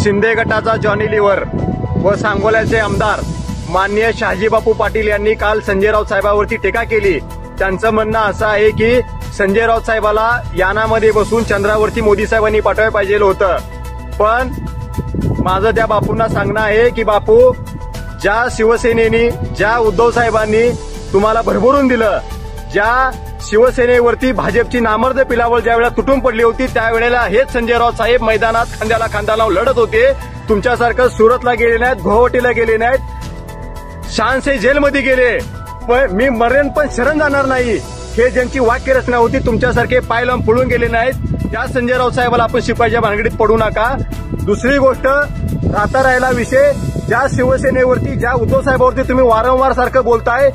शिंदे गटाचा Johnny liver व सांगोल्याचे आमदार माननीय शहाजीबापू पाटील यांनी काल संजय राऊत साहेबांवरती टीका केली। त्यांचं म्हणणं असं आहे की संजय राऊत साहेबाला यानामध्ये बसून चंद्रावरती मोदी साहेबांनी पाठवायला पाहिजे होतं। पण माझं त्या बापूंना सांगणं आहे की बापू, ज्या शिवसेनेनी, ज्या उद्धव साहेबांनी तुम्हाला भरभरून दिलं, ज्या शिवसेनेवरती भाजपची नामर्द पिलावळ ज्या वेळेला तुटून पडली होती त्यावेळेला हेच संजय राऊत साहेब मैदानात खांद्याला खांदा लावून लढत होते। तुमच्यासारखं सुरतला गेले नाहीत, गुवाहाटीला गेले नाहीत, शानसे जेलमध्ये गेले, पण मी मरेन पण शरण जाणार नाही हे ज्यांची वाक्यरचना होती, तुमच्यासारखे पाय लावून पळून गेले नाहीत। त्या संजय राऊत साहेबाला आपण शिपाईच्या भानगडीत पडू नका। दुसरी गोष्ट, राहता राहिला विषय, ज्या शिवसेनेवरती, ज्या उद्धव साहेबांवरती तुम्ही वारंवार सारखं बोलताय,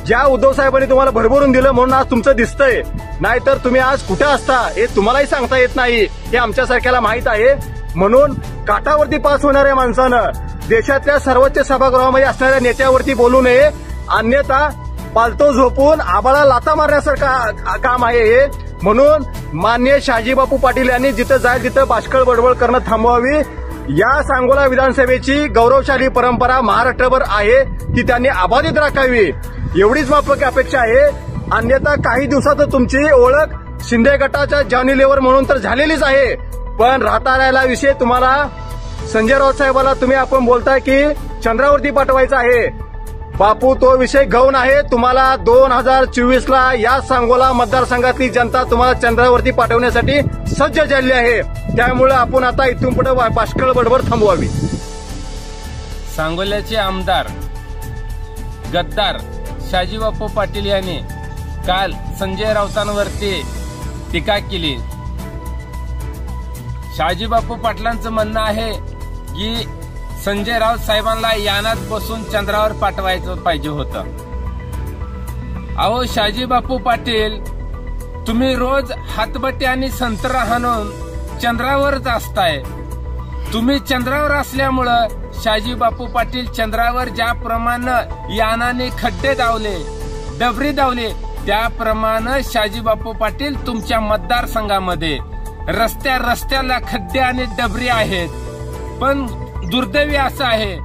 ज्या उद्धव साहेबांनी तुम्हाला भरभरून दिलं म्हणून आज तुमचं दिसतंय, नाहीतर तुम्ही आज कुठे असता हे तुम्हालाही सांगता येत नाही, हे आमच्यासारख्याला माहित आहे। म्हणून काठावरती पास होणाऱ्या माणसानं देशातल्या सर्वोच्च सभागृहामध्ये असणाऱ्या नेत्यावरती बोलू नये, अन्यथा पालतो झोपून आबाळा लाथा मारण्यासारखं काम आहे हे। म्हणून माननीय शहाजीबापू पाटील यांनी जिथं जाईल तिथं बाष्कळ बडबड करणं थांबवावी। या सांगोला विधानसभेची गौरवशाली परंपरा महाराष्ट्रभर आहे, ती त्यांनी अबाधित राखावी एवढीच माफक अपेक्षा आहे। अन्यथा काही दिवसात तुमची ओळख शिंदे गटाच्या जॉनी लिव्हर म्हणून तर झालेलीच आहे, पण राहता राहिला विषय तुम्हाला संजय राऊत साहेबाला तुम्ही आपण बोलताय की चंद्रावरती पाठवायचं आहे। बापू, तो विषय गौण आहे। तुम्हाला 2024ला या सांगोला मतदारसंघातली जनता तुम्हाला चंद्रावरती पाठवण्यासाठी सज्ज झाली आहे। त्यामुळे आपण आता इथून पुढे बाष्कळ बडबड थांबवावी। सांगोल्याचे आमदार गद्दार शहाजीबापू पाटील यांनी काल संजय राऊतांवरती टीका केली। शहाजीबापू पाटलांचं म्हणणं आहे की संजय राऊत साहेबांना यानात बसून चंद्रावर पाठवायचं पाहिजे होतं। अहो शहाजीबापू पाटील, तुम्ही रोज हातबट्टी आणि संत्र हाणून चंद्रावरच असताय। तुम्ही चंद्रावर असल्यामुळं शहाजीबापू पाटील चंद्रावर ज्याप्रमाणे यानाने खड्डे दावले, डबरी दावले, त्याप्रमाणे शहाजीबापू पाटील तुमच्या मतदारसंघामध्ये रस्त्याला खड्डे आणि डबरी आहेत। पण दुर्दैवी असं आहे,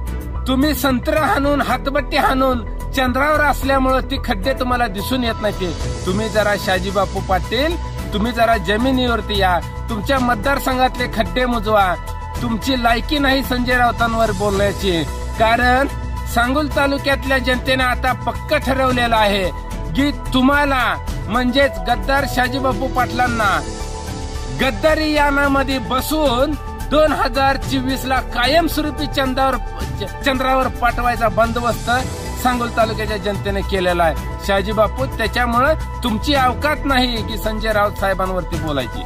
तुम्ही संत्र हाणून, हातबट्टी हाणून चंद्रावर असल्यामुळे ती खड्डे तुम्हाला दिसून येत नाही। तुम्ही जरा शहाजीबापू पाटील, तुम्ही जरा जमिनीवरती या, तुमच्या मतदारसंघातले खड्डे मुजवा। तुमची लायकी नाही संजय राऊतांवर बोलण्याची, कारण सांगोल तालुक्यातल्या जनतेने आता पक्क ठरवलेलं आहे की तुम्हाला म्हणजेच गद्दार शहाजीबापू पाटलांना गद्दारी यानामध्ये बसून 2024ला कायमस्वरूपी चंद्रावर पाठवायचा बंदोबस्त सांगोल तालुक्याच्या जनतेने केलेला आहे। शहाजीबापू, त्याच्यामुळे तुमची अवकात नाही की संजय राऊत साहेबांवरती बोलायची।